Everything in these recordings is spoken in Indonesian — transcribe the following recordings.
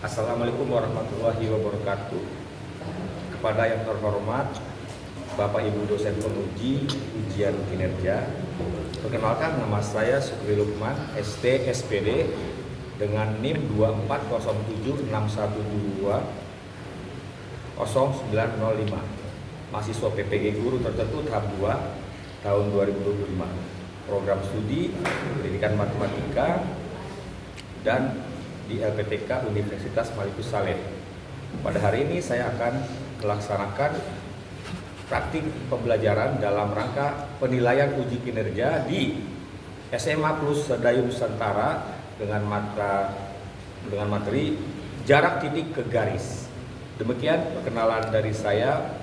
Assalamualaikum warahmatullahi wabarakatuh. Kepada yang terhormat Bapak Ibu dosen penguji ujian kinerja, perkenalkan nama saya Sukri Lukman, ST SPD dengan NIM 24076120905, mahasiswa PPG Guru Tertentu tahap 2 tahun 2025, program studi pendidikan matematika dan di LPTK Universitas Malikus Saleh. Pada hari ini saya akan melaksanakan praktik pembelajaran dalam rangka penilaian uji kinerja di SMA Plus Sedayu Nusantara dengan materi jarak titik ke garis. Demikian perkenalan dari saya.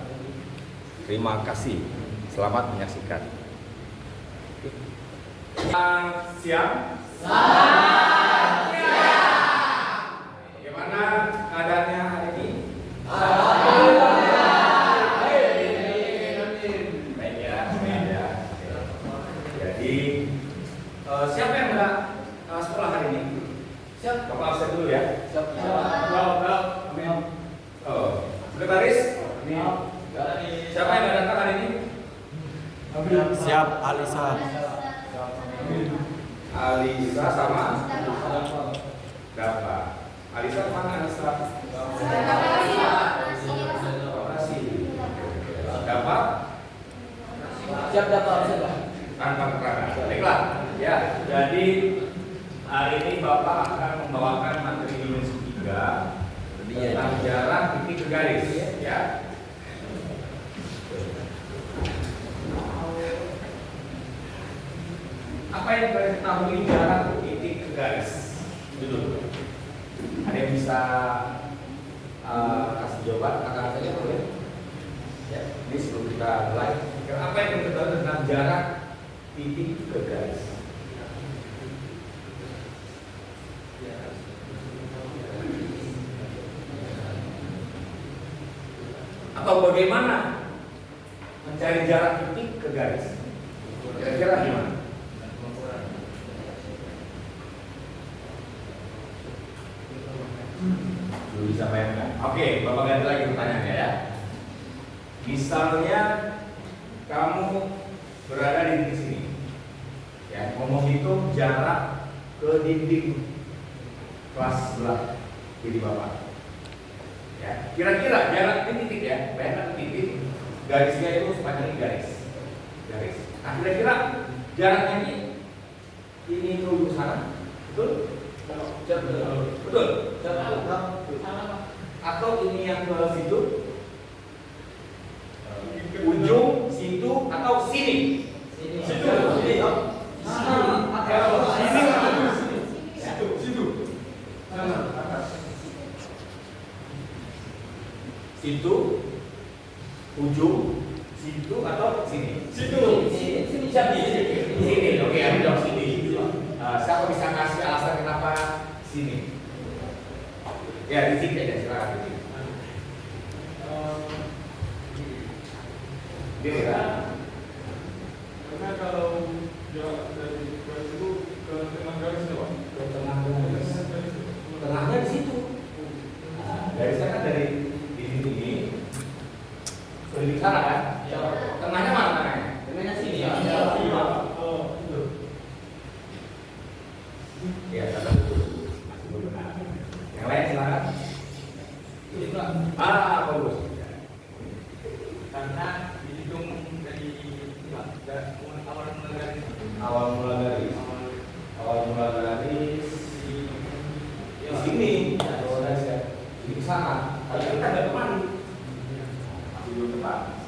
Terima kasih. Selamat menyaksikan. Siap? Bagaimana keadaannya hari ini? Baik ya. Jadi siapa yang sudah sekolah hari ini? Siap. Bapak absen dulu ya. Siap. Sekretaris? Siapa yang sudah datang hari ini? Siap, Alisa. Alisa sama Dapat. Alisa mana Alisa? Dapat? Siap dapat. Tanpa keterangan. Baiklah. Ya, jadi hari ini Bapak akan membawakan materi dimensi 3 tentang jarak titik ke garis. Ya. Apa yang kalian ketahui jarak titik ke garis? Itu dulu. Ada yang bisa kasih jawaban? Kakak saja boleh. Ya, ini sebelum kita mulai. Apa yang kalian ketahui tentang jarak titik ke garis? Atau bagaimana mencari jarak titik ke garis? Kira-kira gimana? Belum bisa bayangkan. Oke, Bapak ganti lagi pertanyaannya ya. Misalnya kamu berada di titik sini, ya, ngomong itu jarak ke dinding kelas sebelah kiri Bapak. Ya, kira-kira jarak ini titik ya, bayangkan titik, garisnya itu sepanjang garis. Nah, kira-kira jaraknya ini ke sana, betul? Betul. Atau ini yang ke situ? Ujung, situ, atau sini? Situ. Situ, ujung, situ, atau sini? Situ. Sini. Oke, aku jawab sini. Siapa bisa kasih alasan kenapa sini? Ya, di sini aja, silakan di sini. Karena kalau jarak dari garis itu ke tengah garis ya Pak? Ke tengah garis. Tengahnya di situ. Garisnya kan dari di sini ke sana kan? Tengahnya mana tengahnya? Tengahnya sini. Ya, betul. Yang lain silakan. Bagus. Karena dihitung dari Awal mula garis di sini. Di sana. Tapi kita nggak kemana? Masih belum tepat.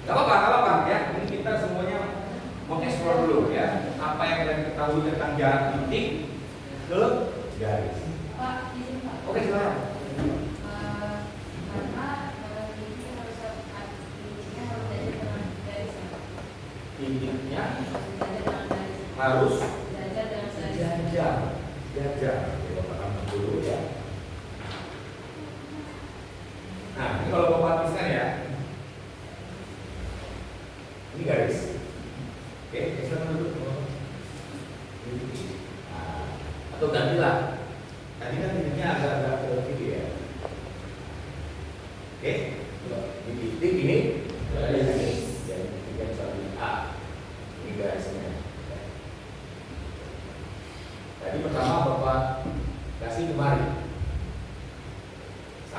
Gak apa-apa ya. Ini kita semuanya mau explore dulu ya. Apa yang kalian ketahui tentang jarak titik ke garis? Pak, izin Pak. Oke, silakan. Karena titiknya harus dari tengah garis. Titiknya Dari tengah garis. harus Jajar dengan garis. jajar. Coba paham dulu ya. Nah, ini kalau Bapak tuliskan ya. Ini garis. Oke, silakan dulu. Nah, atau gantilah. Tadi kan titiknya agak-agak ke kiri ya.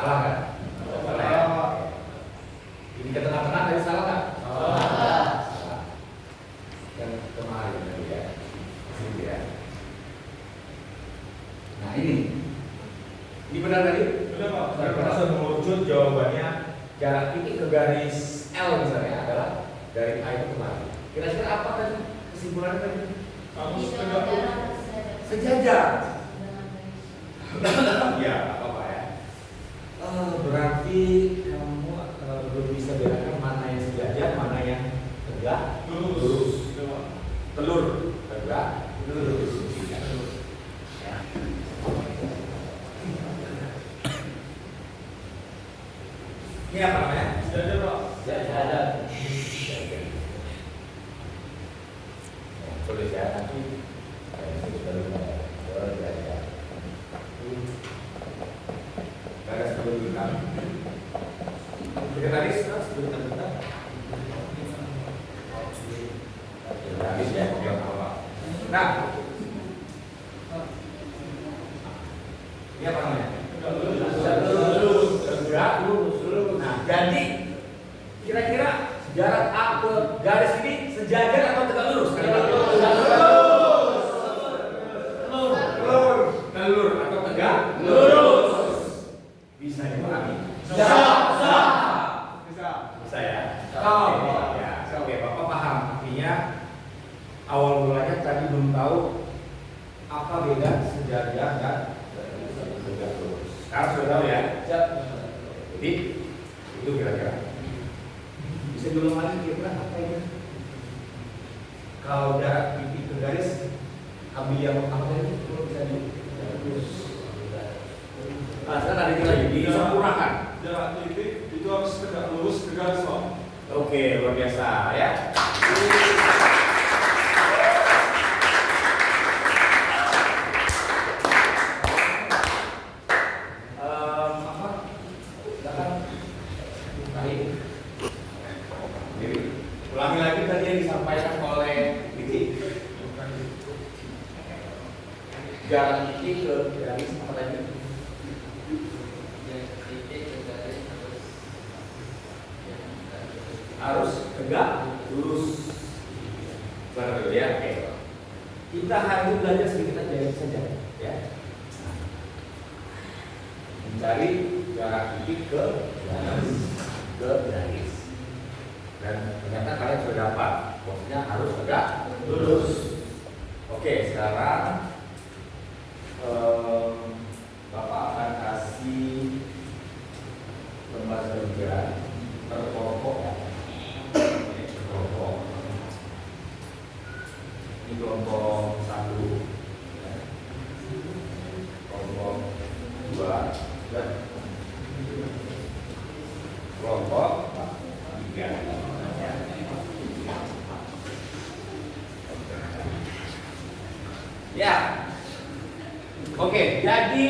Salah kan? Salah ya? Ini ke tengah-tengah tadi salah kan? Salah. Yang kemarin tadi ya. Sini ya. Nah ini benar tadi? Benar Pak. Saya langsung mengerucut jawabannya jarak titik ke garis L misalnya adalah dari A itu kemana? Kira-kira apa tadi kesimpulannya tadi? Harus Di tegak dalam lurus. jarak Sejajar. dengan garis. Ya, apa ya? Berarti kamu belum bisa bedakan mana yang sejajar, mana yang tegak, Lurus. Ya, Pak. telur, tegak, lurus. Ya. Ini apa namanya? Sejajar Pak. Sejajar. Tulis ya nanti. Garis kedudukan. Sekretaris, sebentar. Habis ya, yang awal. Nah, ini apa namanya? Tegak lurus. Tegak lurus. Nah, jadi kira-kira jarak A ke garis ini sejajar atau tegak lurus? Telur atau tegak lurus. Bisa dipahami? Bisa ya? Oke, Bapak paham. Artinya awal mulanya tadi belum tahu apa beda sejajar dan tegak lurus. Sekarang sudah tahu ya? Jadi itu kira-kira. Bisa diulang lagi kira-kira apa ini? Kalau jarak titik ke garis, ambil yang apa tadi? Bisa di lurus. Nah, sekarang ada lagi disempurnakan. Jarak titik itu harus tegak lurus ke garis Pak. Oke, luar biasa ya. Apa? Silakan. Baik. Jadi, ulangi lagi tadi yang disampaikan oleh Diki. Jarak titik ke garis apa tadi? Harus tegak lurus. Benar dulu ya. Oke. Kita hari ini belajar sedikit aja saja ya. Mencari jarak titik ke garis. Dan ternyata kalian sudah dapat. Maksudnya harus tegak lurus. Oke, sekarang Bapak akan kasih lembar kerja per kelompok ya. Kelompok. Ini kelompok 1, kelompok 2, dan kelompok 3. Ya, oke. Jadi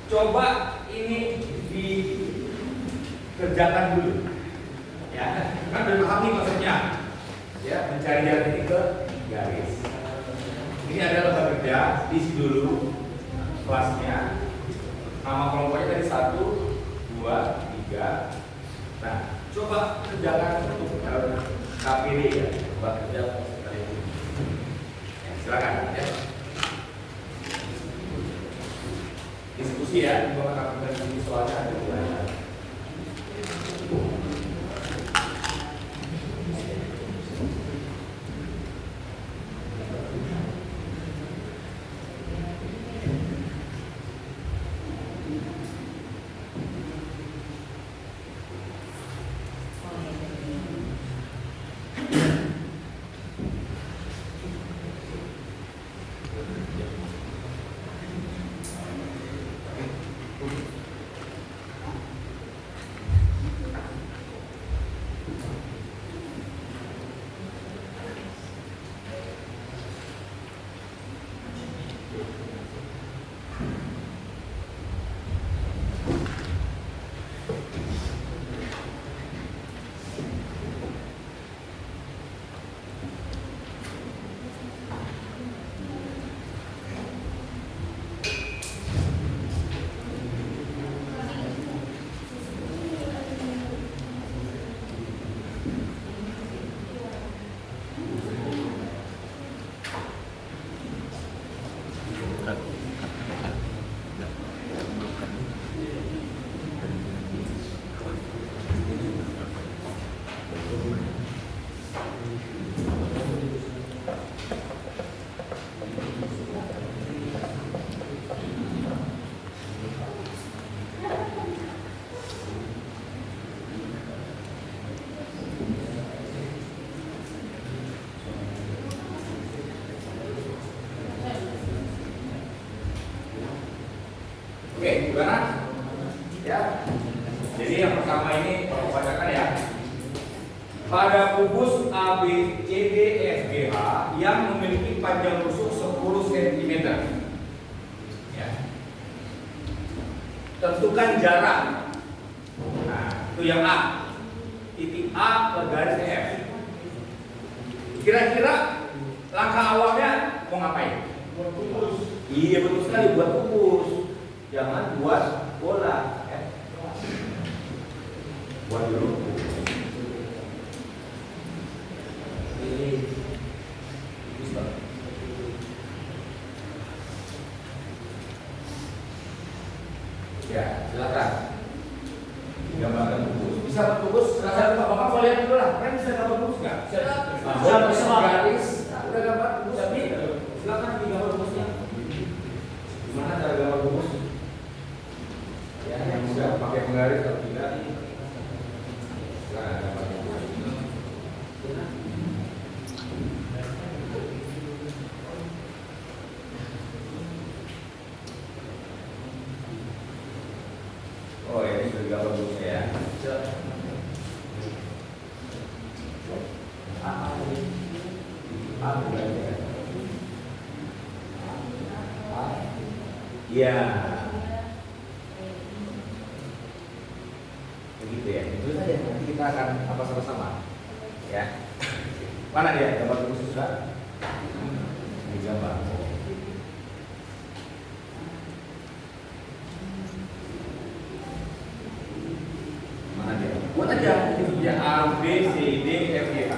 coba ini dikerjakan dulu, ya. Kan udah paham nih konsepnya, ya. Mencari jarak titik ke garis. Ini adalah lembar kerja, diisi dulu kelasnya. Nama kelompoknya tadi 1, 2, 3. Nah, coba kerjakan untuk KPD ya, lembar kerja kali ini. Ya, silakan ya. Diskusi ya, kalau akan diskusi soalnya ada dua. Oke, gimana? Ya. Jadi yang pertama ini kalau bacakan ya. Pada kubus A, B, C, D, E, F, G, H yang memiliki panjang rusuk 10 cm. Ya. Tentukan jarak. Nah, itu yang A. Titik A ke garis EF. Kira-kira langkah awalnya mau ngapain? Buat kubus. Iya betul sekali, buat kubus. Jangan buat bola. Ya. Buat dulu. Ya, silakan. Gambarkan kubus. Bisa buat kubus? Silakan Bapak mau lihat dulu lah. Kan bisa gambar kubus nggak? Bisa. Gratis. Udah gambar kubus? Silakan digambar kubusnya. Gimana cara gambar kubus? Ya, yang mudah pakai penggaris atau tidak? Silakan gambar kubus. Oh, ini sudah digambar kubusnya ya. Iya. Begitu ya. Itu saja. Nanti kita akan apa sama-sama. Ya. Mana dia? Gambar kubus sudah? Ini gambar. Mana dia? Buat aja. Ya A, B, C, D, F, G, H.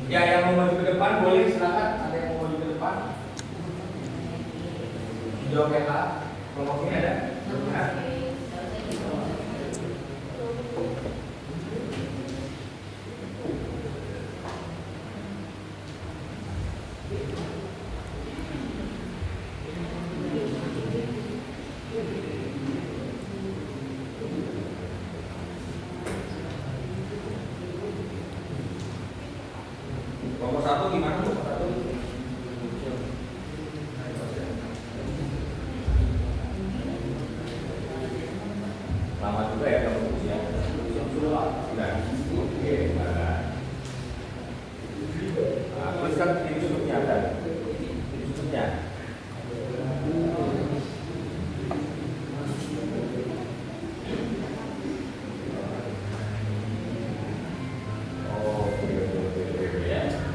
Ya, yang mau maju ke depan boleh silakan. Ada yang mau maju ke depan? Jawab yang A. Kelompok ini ada? Nah. Kelompok satu gimana? Kelompok satu? Lama juga ya kamu usia. Sudah. Oke. Nah, terus kan ini tutupnya ada. Ini tutupnya.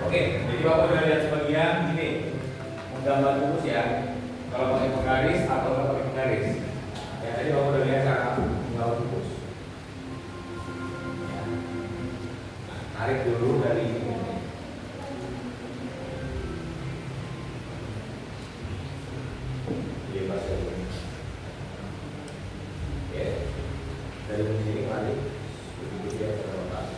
Oke, jadi Bapak udah lihat sebagian gini, menggambar kubus ya. Kalau pakai penggaris atau nggak pakai penggaris. Ya, tadi Bapak udah lihat cara menggambar kubus. Ya. Nah, tarik dulu dari ini. Bebas ya. Oke, dari sini tarik. Begitu ya, Bapak.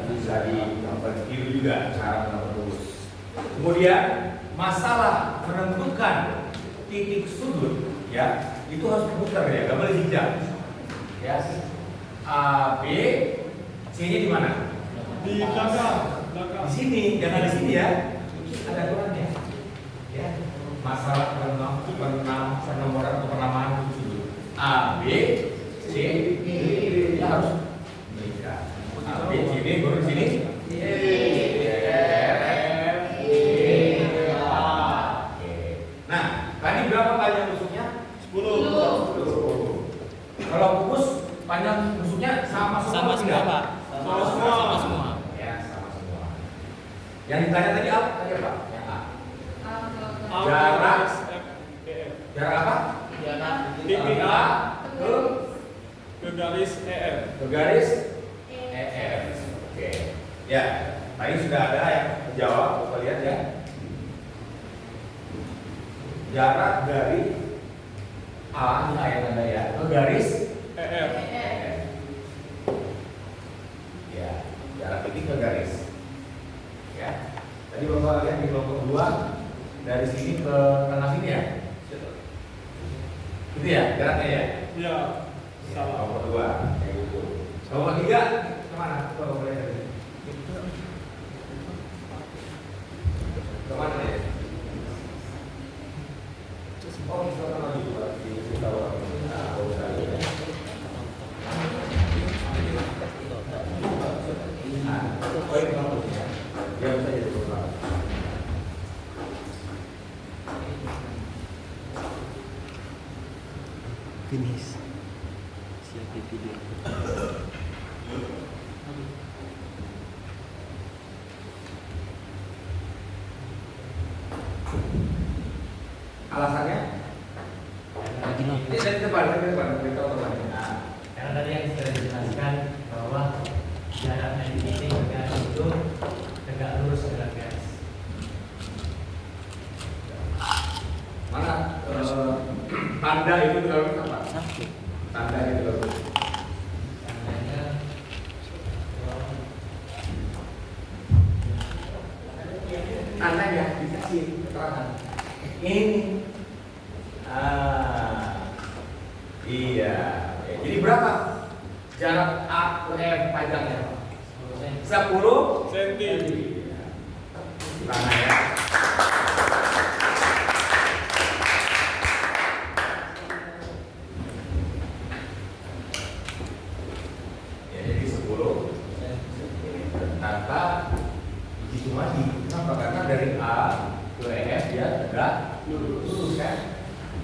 Bisa digambar kiri juga cara menggambar kubus. Kemudian masalah menentukan titik sudut ya itu harus diputar ya, nggak boleh zigzag. Ya, A, B, C-nya di mana? Di belakang. Di sini, jangan di sini ya. Ada aturannya. Ya, masalah penomoran atau penamaan titik sudut. A, B, C, D ya harus berikan. A, B, C, D baru di sini. E, F, G, H. Oke. Nah, tadi berapa panjang rusuknya? 10. Kalau kubus panjang rusuknya sama semua. Sama semua, Pak. Sama semua. Ya, sama semua. Yang ditanya tadi apa? Tadi apa? Yang A. Jarak. Jarak apa? Titik A ke garis EF. ke garis EF. Oke. Ya, tadi sudah ada yang menjawab. Coba lihat ya. Jarak dari A, ini A yang ada ya, ke garis EF. EF. dari sini ke tengah sini ya. Itu ya jaraknya ya. Iya. Salah. Kelompok 2 kayak gitu. Kelompok 3 kemana? Coba boleh dari kemana ya? Oh, bisa lagi di bawah. Nah, usah ya. Oh, ini kelompoknya. Dia bisa jadi kelompok. Finish. Siap video. Alasannya? Lagi no. Ini dari depan, beritahu temannya. Nah, Karena tadi yang sudah dijelaskan bahwa jarak dari titik ke garis itu tegak lurus dengan garis. mana tanda itu terlalu apa? Satu. Tanda itu terlalu. Tandanya Tandanya dikasih keterangan. Ini. Iya. Oke. Jadi berapa jarak A ke F panjangnya? 10 Senti. Tanah ya. Ya, jadi 10 tanpa hitung lagi. Kenapa? Karena dari A ke F dia tegak lurus kan?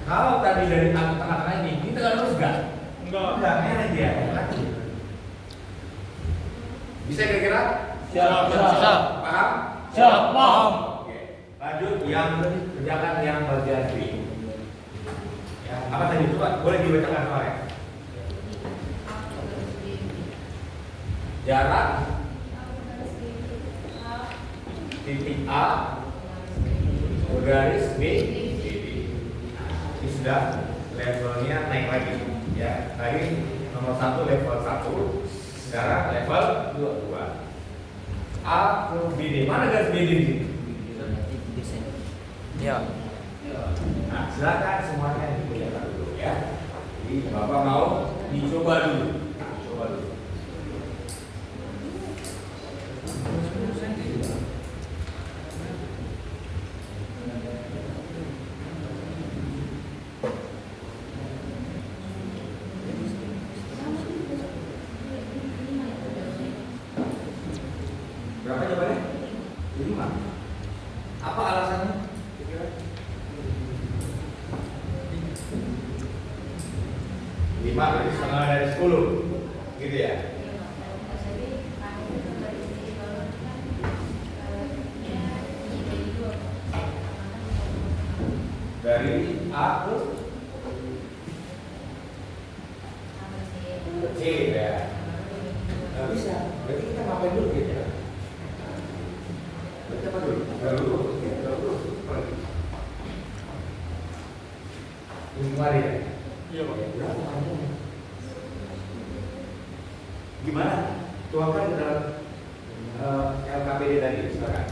Kalau tadi dari A ke tengah-tengah ini tegak lurus enggak? Enggak. Enggak, merah dia. Bisa kira-kira? Siap. Siap. Paham? Siap, paham. Oke. Lanjut yang kerjakan yang bagian B. Ya, apa tadi itu Pak? Boleh dibacakan soalnya. Jarak titik A garis B. Ini sudah levelnya naik lagi. Ya, tadi nomor 1 level 1, sekarang level 2. A ke BD. Mana garis BD di sini? Ya. Nah, silakan semuanya dikerjakan dulu ya. Jadi Bapak mau dicoba dulu. Coba dulu. Berapa jawabannya? 5. Apa alasannya? Kira-kira? 5 berarti setengah dari 10. Gitu ya? Dari A ke C ya. Nggak bisa. Berarti kita ngapain dulu gitu ya? Berarti apa dulu? Dulu. Ini kemarin ya? Iya, Pak. Berapa kamu? Gimana? Tuangkan ke dalam LKPD tadi, silakan.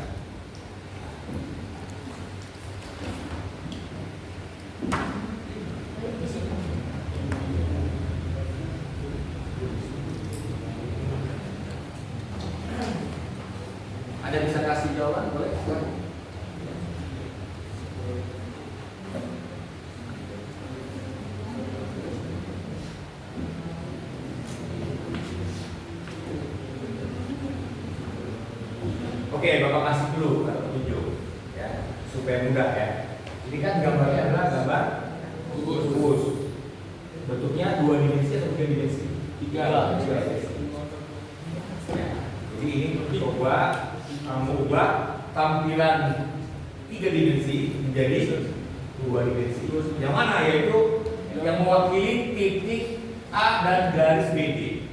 Ada bisa kasih jawaban? Boleh? Silakan. Oke, Bapak kasih dulu atau tunjuk ya, supaya mudah ya. Ini kan gambarnya adalah gambar kubus. Bentuknya 2 dimensi atau 3 dimensi? 3 dimensi. Ya, jadi ini coba mengubah tampilan 3 dimensi menjadi 2 dimensi. Yang mana? Yaitu yang mewakili titik A dan garis BD.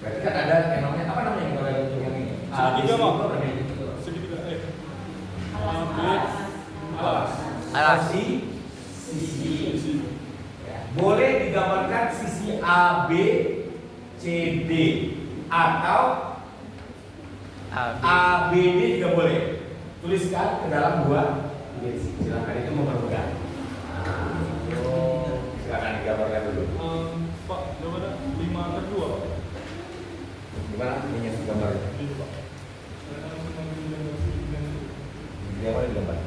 Berarti kan ada yang namanya apa namanya kalau yang ini? Segitiga, Pak. apa namanya? Segitiga. Alas. Alas. Sisi. Ya. Boleh digambarkan sisi AB, CD atau ABD juga boleh. Tuliskan ke dalam 2 dimensi. Silakan itu mempermudah. Silakan digambarkan dulu. Pak, jawabannya 5/2 Pak. Gimana ini gambarnya? Ini Pak. Saya langsung ambil yang versi dimensi. Dia mana digambar?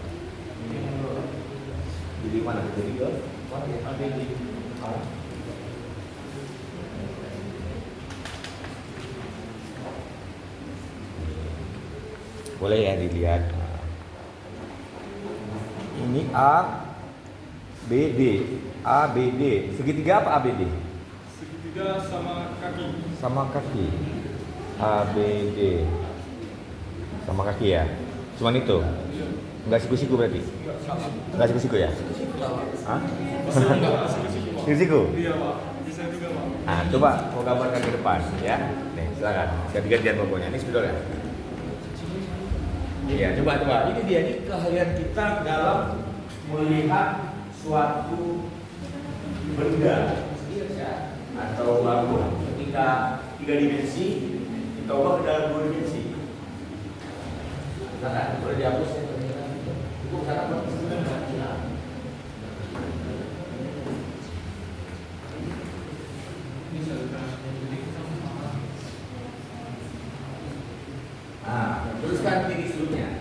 Jadi mana? Jadi ke mana ya? Ada di Boleh ya dilihat. Ini A, B, D. A, B, D. Segitiga apa A, B, D? segitiga sama kaki. Sama kaki. A, B, D. Sama kaki ya? Cuman itu? Iya. Enggak siku-siku berarti? Enggak siku-siku ya? Hah? Masih enggak siku-siku Pak. Siku-siku? Iya Pak. Bisa juga Pak. Nah, coba mau gambarkan ke depan ya. Nih, silakan. Ganti-gantian pokoknya. Ini spidol ya. Iya, coba. Ini dia nih keahlian kita dalam melihat suatu benda atau bangun ketika 3 dimensi kita ubah ke dalam 2 dimensi. Silakan, boleh dihapus ya. Itu silakan. Nah, teruskan titik sebelumnya.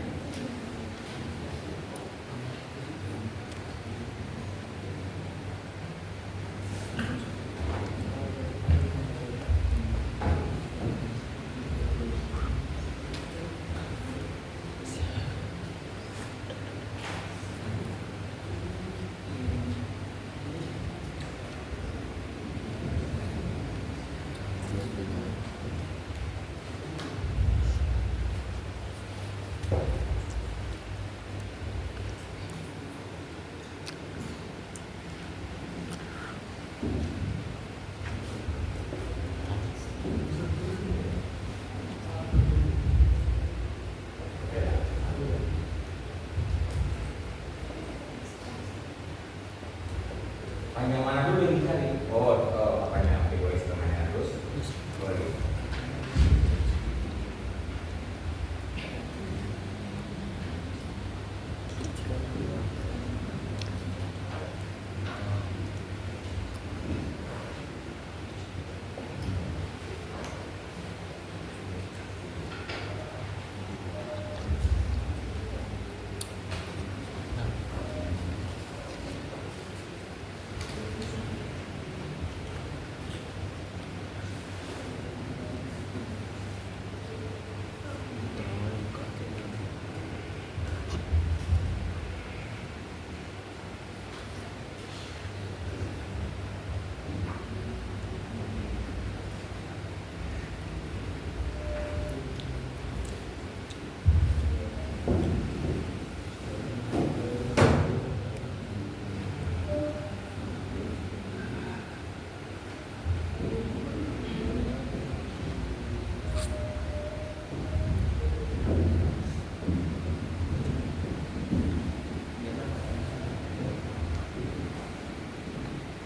Panjang mana dulu yang dicari? Panjang. Oke, boleh setengahnya terus. Boleh.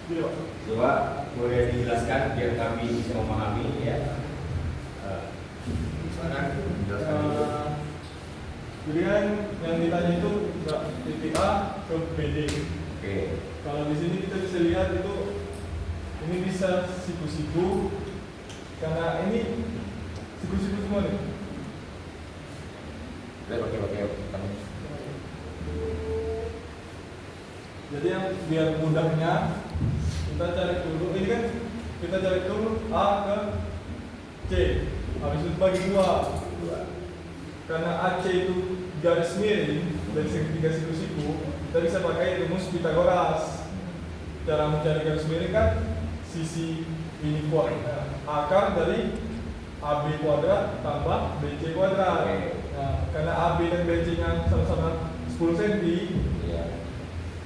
Iya. Coba boleh dijelaskan biar kami bisa memahami ya. Silakan dijelaskan dulu. Pilihan yang ditanya itu enggak titik A ke BD. Oke. Kalau di sini kita bisa lihat itu ini bisa siku-siku karena ini siku-siku semua nih. Boleh pakai tangan. Jadi yang biar mudahnya kita cari dulu ini kan kita cari dulu A ke C. Habis itu bagi dua. Karena AC itu garis miring dari segitiga siku-siku, kita bisa pakai rumus Pitagoras. Cara mencari garis miring kan sisi ini kuadrat, akar dari AB kuadrat tambah BC kuadrat. Nah, karena AB dan BC-nya sama-sama 10 cm, Iya.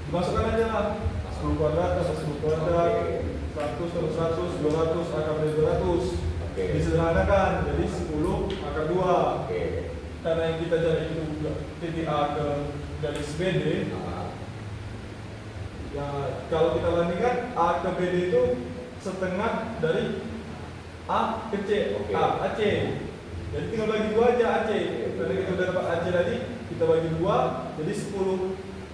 dimasukkan aja lah 10 kuadrat tambah 10 kuadrat, 100 tambah 100, 200, akar dari 200. Oke. Disederhanakan jadi 10 akar 2. Oke. Karena yang kita cari itu titik A ke garis BD. Ya, kalau kita bandingkan A ke BD itu setengah dari A ke C. Oke. AC. Jadi tinggal bagi 2 aja AC. Karena kita udah dapat AC tadi, kita bagi 2 jadi 10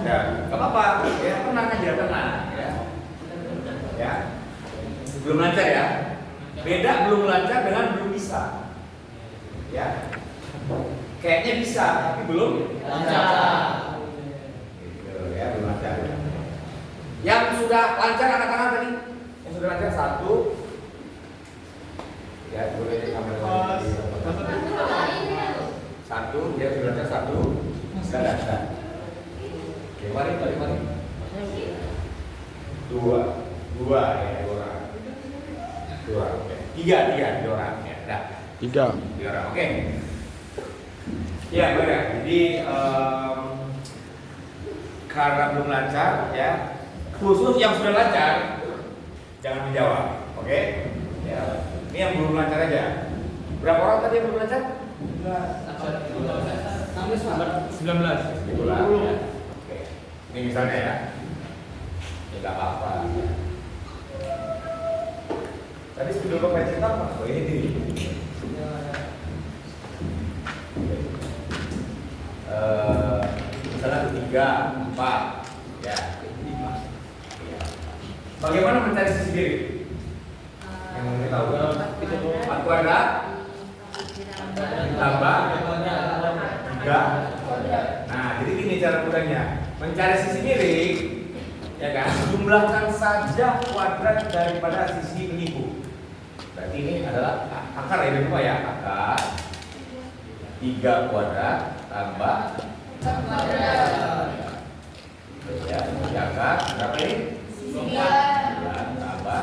Ya, nggak apa-apa. Ya, tenang aja, tenang. Ya, belum lancar ya. Beda belum lancar dengan belum bisa. Ya, kayaknya bisa, tapi belum Lancar. gitu, ya, belum lancar. Yang sudah lancar angkat tangan tadi. Yang sudah lancar 1. Ya, boleh di kamera. 1, dia sudah lancar 1. Sudah lancar. Oke, mari. 2 ya, 2 orang. 2, oke. 3 orang ya. Dah. 3. 3 orang, oke. Ya, benar. Jadi karena belum lancar ya, khusus yang sudah lancar jangan dijawab, oke? Ya, ini yang belum lancar aja. Berapa orang tadi yang belum lancar? 19. Itulah. Ya. Oke. Ini misalnya ya. Ya nggak apa-apa. Tadi sebelum bapak cerita apa? Oh ini. Misalnya 3, 4, ya. 5. Ya. Bagaimana mencari sisi kiri? Yang mau kita tahu. 4 kuadrat ditambah 3. Nah, jadi gini cara mudahnya. Mencari sisi kiri, ya kan? Jumlahkan saja kuadrat daripada sisi menipu. Berarti ini adalah akar ya, Bapak ya, akar 3 kuadrat tambah ya, jaga berapa ini? 9 tambah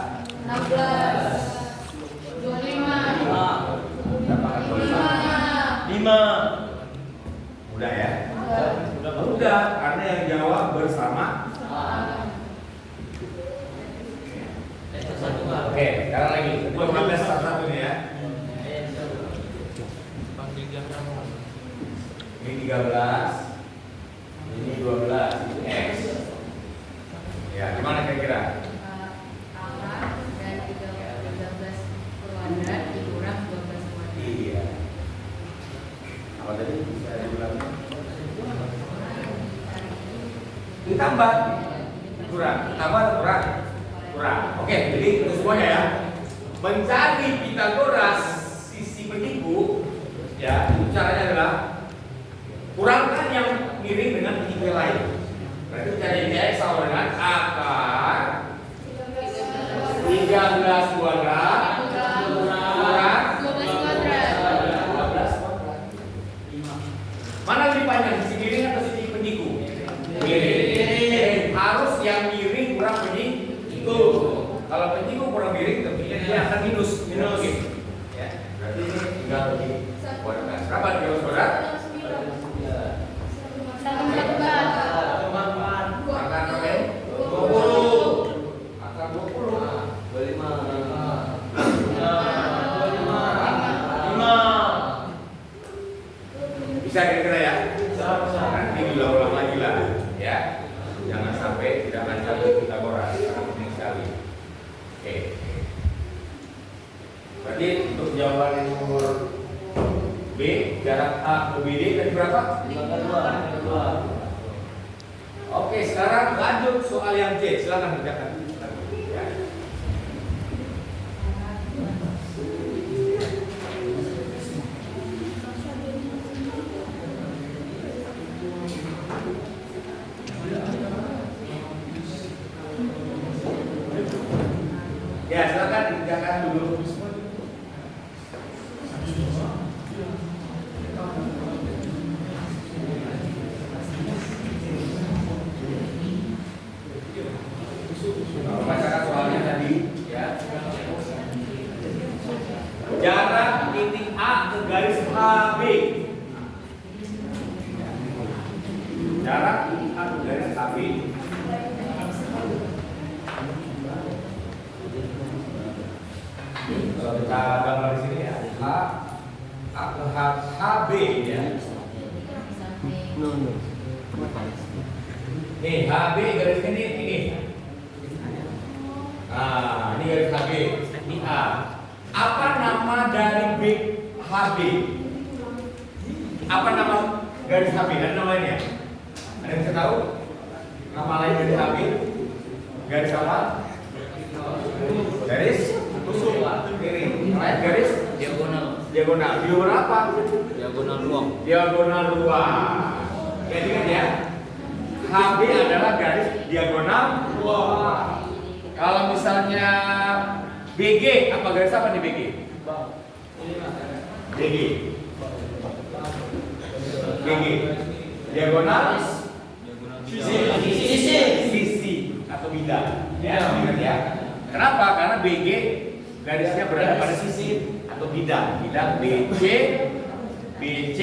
5. mudah ya? Mudah, karena yang jawab bersama. Oke, sekarang lagi. 15 satu nih ya. Ini 13, ini 12, ini X. Ya, gimana kira-kira? A dan 13 kuadrat dikurang 12 kuadrat. Iya. Apa tadi bisa diulang? Ditambah, kurang, tambah atau kurang? Kurang. Oke, jadi untuk semuanya ya. Mencari Pitagoras sisi penyiku, ya itu caranya adalah kurangkan yang miring dengan penyiku yang lain. Berarti cari X sama dengan akar 13 kuadrat kurang 12 kuadrat. 12 kuadrat. Mana lebih panjang, sisi miring atau sisi penyiku? Miring. Harus yang miring kurang penyiku. Kalau penyiku kurang miring, tentunya dia akan minus. Oke. Ya, berarti ini tinggal di kuadrat. Berapa 13 kuadrat? Akar berapa? 20. Akar 20. 5. Bisa kira-kira ya? Nanti diulang-ulang lagi lah, ya. Jangan sampai tidak lancar di Pitagoras, karena penting sekali. Oke. Berarti untuk jawaban nomor B, jarak A ke BD tadi berapa? 2. Oke, sekarang lanjut soal yang C. Silakan kerjakan. Ya. Ya, silakan kerjakan dulu. Bacakan soalnya tadi, ya. Jarak titik A ke garis HB. Jarak titik A ke garis HB. Kalau kita gambar di sini ya, A ke HB ya. No. Nih HB garis ini. Nah, ini garis HB, ini A. Apa nama dari B HB? Apa nama garis HB? Ada namanya? Ada yang bisa tahu? Nama lain dari HB? Garis apa? Garis miring. Namanya garis Diagonal. diagonal. Diagonal apa? Diagonal ruang. Diagonal ruang. Jadi kan ya, HB adalah garis diagonal ruang. Kalau misalnya BG, apa garis apa nih BG? BG. BG. Diagonal sisi atau bidang. Ya, ingat ya. Kenapa? Karena BG garisnya berada pada sisi atau bidang. Bidang BC, BC,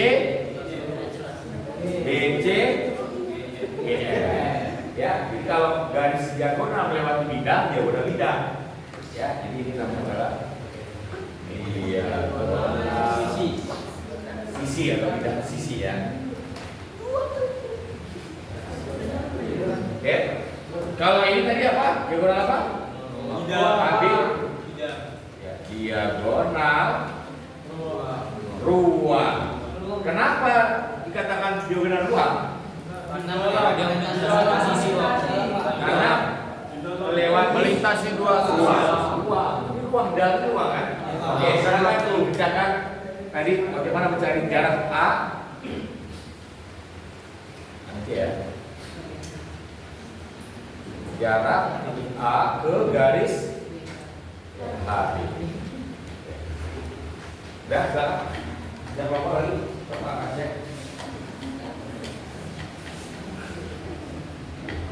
BC, ya. Jadi kalau garis diagonal melewati bidang, diagonal bidang. Ya, jadi ini namanya adalah diagonal sisi atau bidang sisi ya. Oke. Kalau ini tadi apa? Diagonal apa? Tadi ya, diagonal ruang. Kenapa dikatakan diagonal ruang? Karena melintasi dua ruang dan ruang kan. Oke, sekarang kita bicarakan tadi bagaimana mencari jarak A. Nanti ya. Jarak A ke garis HB. Udah, sekarang. Jangan lupa lagi. Coba cek.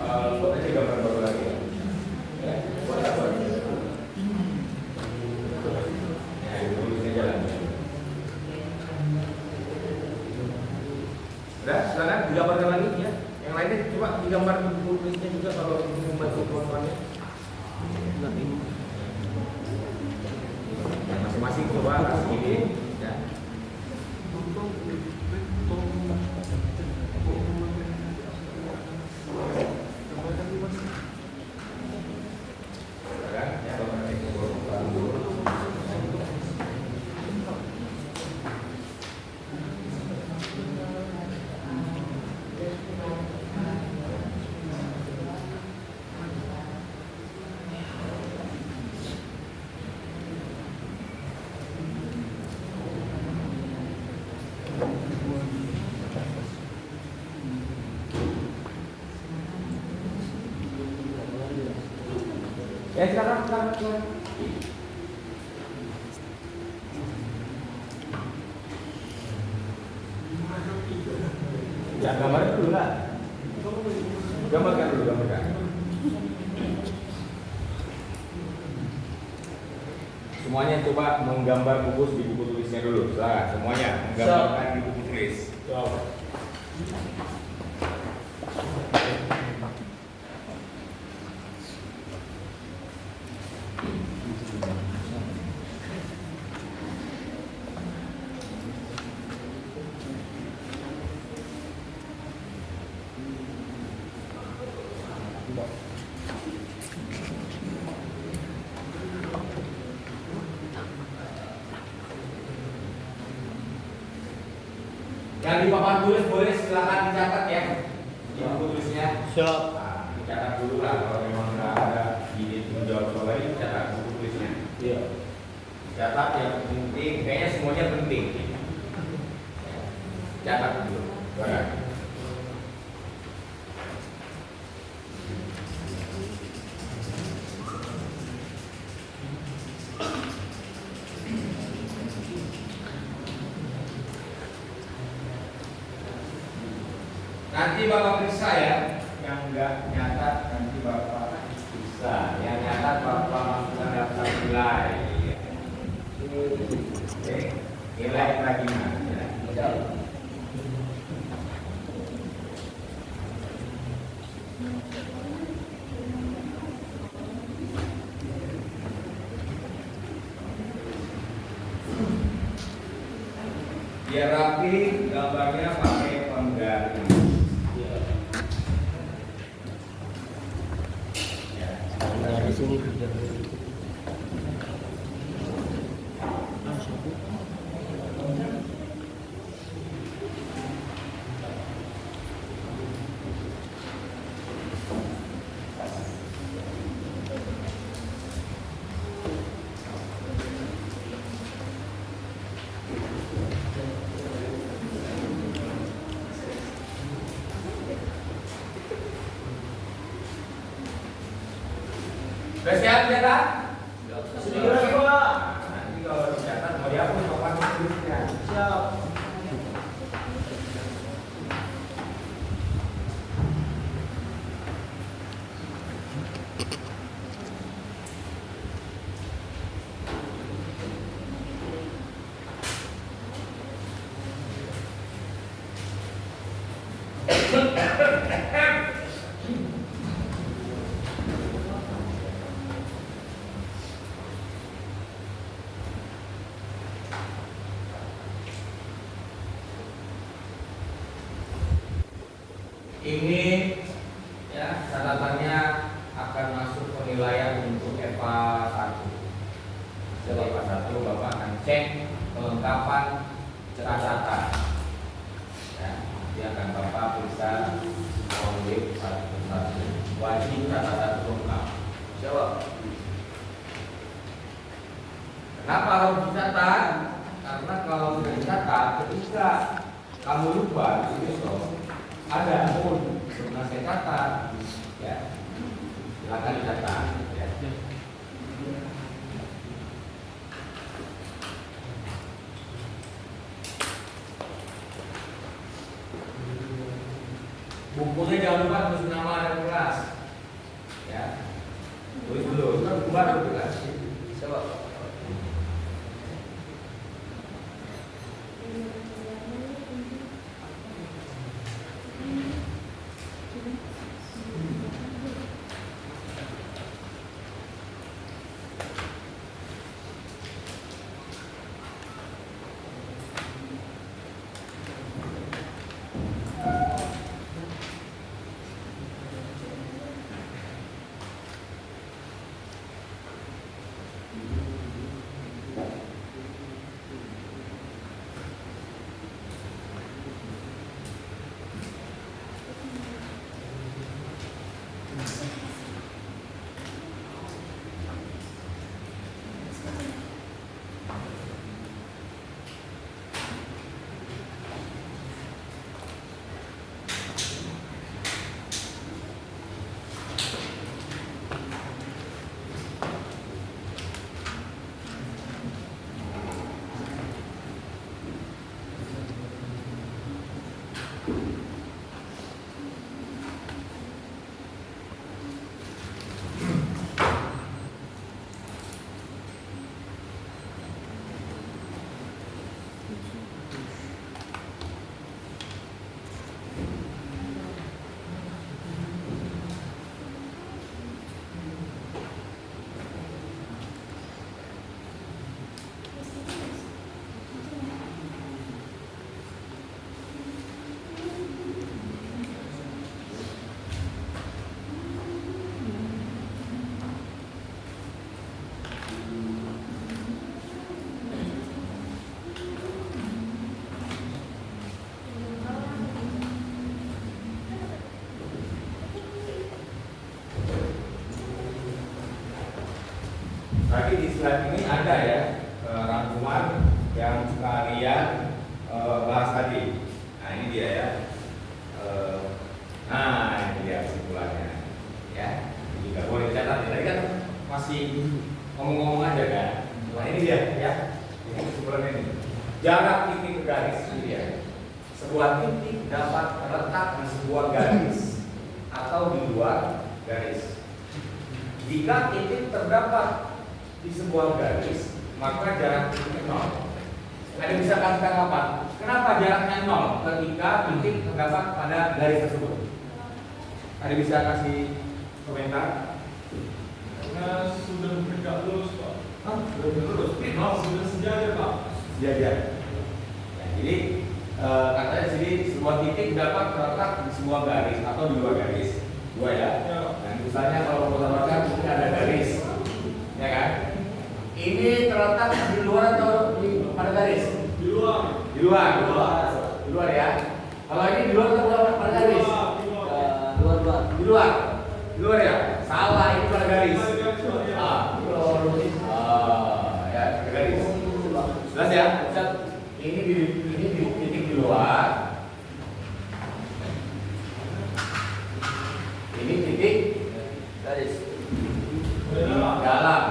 Buat aja gambar baru lagi. Ya, buat apa? Ya, tulisnya jalan. Udah, silakan digambarkan lagi ya. Yang lainnya coba digambar buku tulisnya juga kalau ingin membantu kawan-kawannya. Masing-masing coba kasih ide ya. Ya silakan. Ya gambar dulu lah. Gambarkan dulu, gambarkan. Semuanya coba menggambar bungkus di buku tulisnya dulu. Silakan semuanya menggambarkan di buku tulis. Coba. Yang di papan tulis boleh silakan dicatat ya di buku tulisnya. Siap. Nah, dicatat dulu lah kalau memang nggak ada ide menjawab soal lagi dicatat buku tulisnya. Iya. Catat yang penting, kayaknya semuanya penting. Catat dulu. Baik. Nanti Bapak periksa ya, yang enggak nyatat nanti Bapak periksa, yang nyatat Bapak masukkan daftar nilai. Oke, nilai lagi ya. Biar rapi, gambarnya pakai penggaris. Di sini sudah. Sudah siap dicatat? Sudah, Pak. Nanti kalau dicatat mau dihapus papan tulisnya. Siap. Ini ya catatannya akan masuk penilaian untuk EVA 1. Jadi EVA 1 Bapak akan cek kelengkapan catatan. Ya, nanti akan Bapak periksa wajib satu-satu. Wajib catatan lengkap. Jawab. Kenapa harus dicatat? Karena kalau tidak dicatat, ketika kamu lupa besok ada pun pernah saya catat, ya silakan dicatat. Ya. bukunya jangan lupa tulis nama dan kelas. Ya, tulis dulu. Buku baru kelas. Coba. Tapi di slide ini ada ya rangkuman yang kalian bahas tadi. Nah ini dia ya. Nah ini dia kesimpulannya. Ya, jadi nggak boleh dicatat. Tadi kan masih ngomong-ngomong aja kan. Nah ini dia ya. Ini kesimpulannya ini. Jarak titik ke garis ini dia. Sebuah titik dapat terletak di sebuah garis atau di luar garis. Jika titik terdapat di sebuah garis, maka jarak titiknya 0. Ada bisa katakan apa? Kenapa jaraknya 0 ketika titik terdapat pada garis tersebut? Ada bisa kasih komentar? Karena sudah tegak lurus, Pak. Hah? Sudah lurus? Sudah sejajar, Pak. Sejajar. Ya, jadi katanya di sini sebuah titik dapat terletak di sebuah garis atau di luar garis. Dua ya. Ya. Dan misalnya kalau misalkan ini ada garis, ya kan? Ini terletak di luar atau di pada garis? Di luar. Di luar, di luar, di luar ya. Kalau ini di luar atau pada garis? Di luar, di luar ya. Salah, ini pada garis. Ah, ya, pada garis. Jelas ya? Ini di titik di luar. Ini titik Garis. dalam.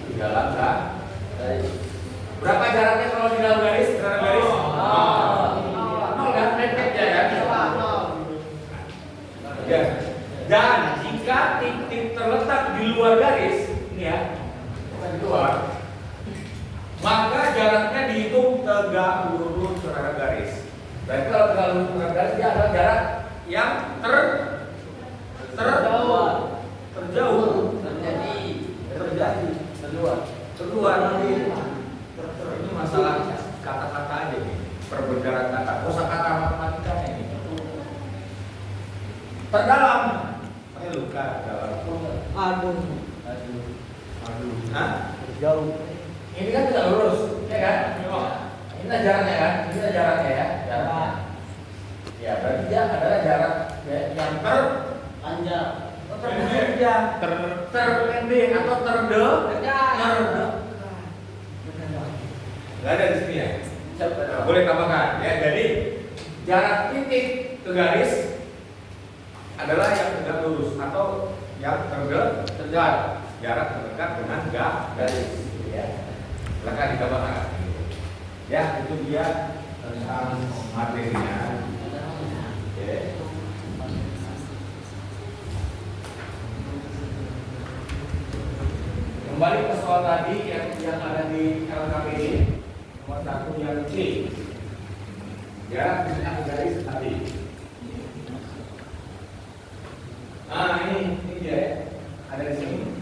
Di dalam kan? Garis. Berapa jaraknya kalau di dalam garis? Dalam garis? Nol kan? Pendek ya kan? Ya. Dan jika titik terletak di luar garis, ini ya, bukan di luar, maka jaraknya dihitung tegak lurus terhadap garis. Berarti kalau tegak lurus terhadap garis, dia adalah jarak yang terjauh. Terluar nanti. Ini masalah kata-kata aja nih, perbedaan kata, kosakata matematikanya ini. Terdalam, pakai luka dalam. Aduh. Hah? Jauh. Ini kan tidak lurus, ya kan? Ini jaraknya kan? Ini jaraknya ya, jaraknya. Ya berarti dia adalah jarak yang Panjang. terpendek atau nggak ada di sini ya. Nah, boleh tambahkan ya. Jadi jarak titik ke garis adalah yang tegak lurus atau yang terdekat. Jarak terdekat dengan garis. Ya. Silakan ditambahkan. Ya itu dia tentang materinya. Oke. Kembali ke soal tadi yang ada di LKPD nomor 1 yang C. Ya, ini garis tadi. Nah, ini dia ya. Ada di sini.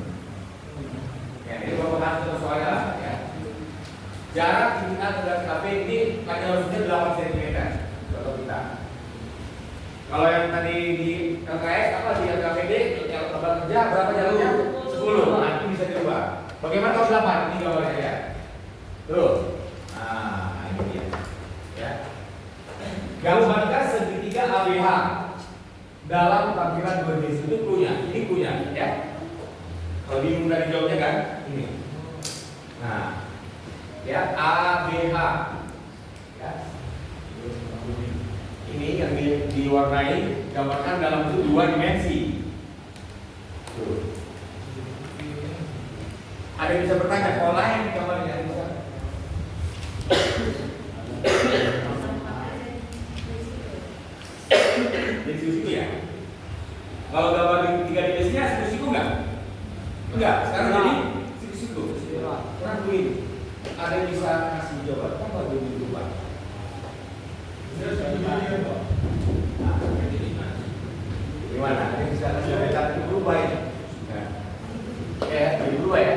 Ya, ini merupakan satu soalnya ya. Jarak kita ke garis KP ini harusnya 8 cm. Contoh kita. Kalau yang tadi di LKS apa di LKPD yang tempat kerja berapa jaraknya? 10. Nah, itu bisa dirubah. Bagaimana kalau 8? Ini gambarnya ya. Tuh. Nah, ini dia. Ya. Gambarkan segitiga ABH dalam tampilan berbasis itu cluenya. Ini cluenya ya. Kalau bingung dari jawabnya kan ini. Nah, ya ABH. Ya. Ini yang diwarnai gambarkan dalam bentuk 2 dimensi. Tuh. Ada yang bisa bertanya kalau lain gambarnya bisa. Jadi siku ya. Kalau gambar di 3 dimensinya siku enggak? Enggak. Sekarang jadi siku. Kurang duit. Ada yang bisa kasih jawaban? Apa belum dirubah? Gimana? Ada yang bisa kasih jawaban berubah ya? Ya, berubah ya.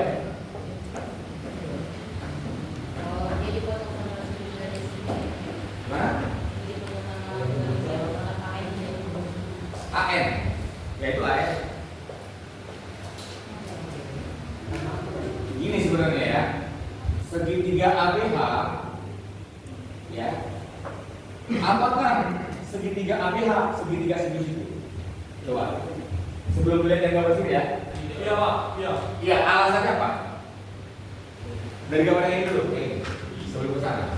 Oh, jadi potong sama sudut garis ini. Mana? Jadi potong sama AN. AN. Yaitu AN. Gini sebenarnya ya. Segitiga ABH ya. Apakah segitiga ABH segitiga segitiga? Coba. Sebelum melihat yang gambar sini ya. Iya Pak, iya. Iya, alasannya apa? Dari gambar yang ini dulu. Sebelum ke sana.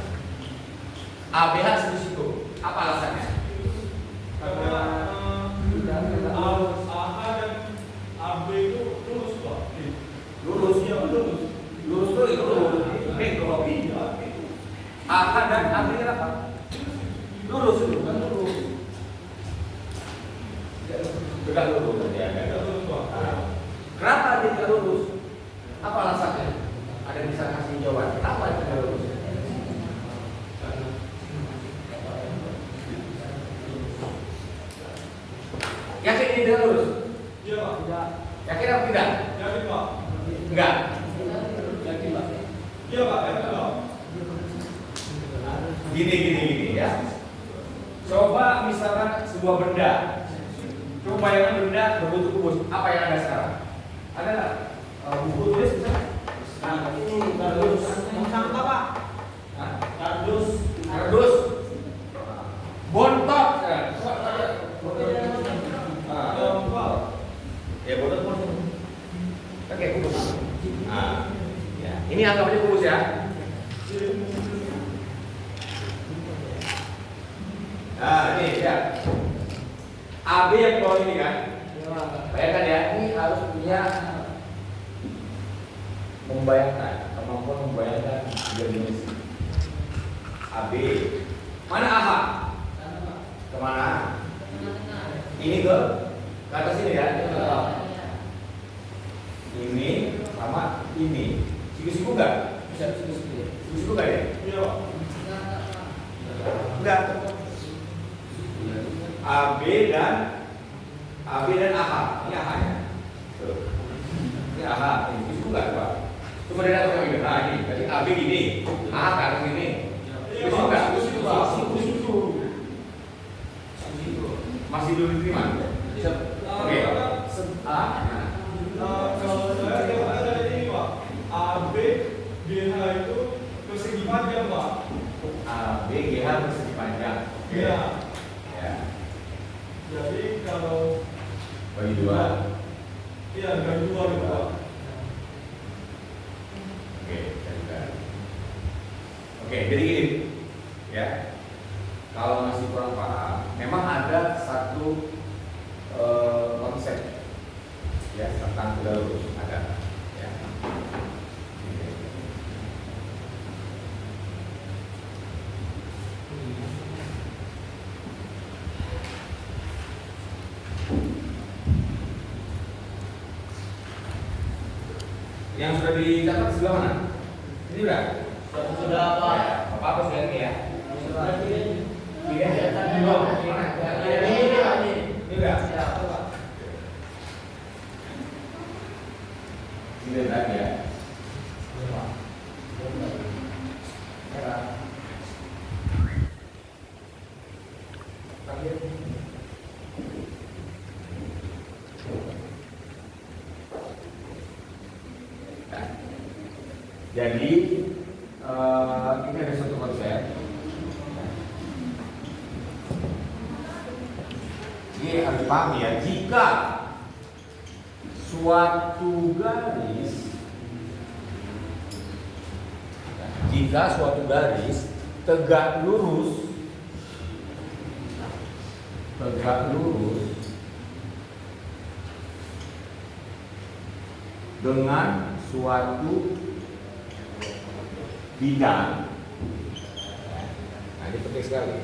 ABH segitiga. Apa alasannya? Karena AH dan AB itu lurus Pak. Lurus. Iya lurus. Lurus tuh itu mikrobi. AH dan AB kenapa? Lurus itu kan lurus. Tegak lurus ya. Iya lurus Pak. Kenapa dia tidak lurus? Apa alasannya? Ada yang bisa kasih jawaban? Kenapa dia tidak lurus? Yakin ini tidak lurus? Iya Pak. Tidak. Yakin apa tidak? Yakin Pak. Enggak. Yakin Pak. Iya Pak, yakin Pak. Gini ya. Coba misalkan sebuah benda. Coba bayangkan benda berbentuk kubus. Apa yang ada sekarang? Ada nggak? Buku tulis bisa? Nah, ini kardus. Yang sangka Pak. Hah? Kardus. Kardus. Bontot. Ya bontot. Oke, kubus. Nah, ya. Ini anggapnya kubus ya. Nah, ini ya. AB yang bawah ini kan. Bayangkan ya, ini harus punya membayangkan, kemampuan membayangkan tiga dimensi. AB. Mana AH? Kemana? Ini ke atas sini ya. Ini sama ini. Siku-siku enggak? Bisa siku-siku. Siku-siku enggak ya? Iya Pak. Enggak. AB dan AH. Ini AH ya. Tuh. Ini AH. Ini siku enggak, Pak? Cuma ada satu ini. Nah, ini. Jadi AB gini. AH ke atas ini. Iya Siku Pak. enggak? Siku. Masih belum diterima. Oke. Kalau saya dapat dari ini Pak, AB BH itu persegi panjang Pak. AB GH persegi panjang. Oke. Iya. Ya. Jadi kalau Bagi dua. iya dari dua gitu Pak. Oke. Oke. Jadi gini, ya. Kalau masih kurang paham, memang ada satu konsep ya tentang tegak lurus ada ya. Yang sudah dicatat sebelah mana? Ini udah. Sudah apa? Ya, apa sudah ini ya? Ini ya. Belum. Mana? Ini udah. Ini udah ya. Jadi ini ada satu konsep. Ini harus paham ya. Jika suatu garis tegak lurus dengan suatu bidang. Nah, ini penting sekali.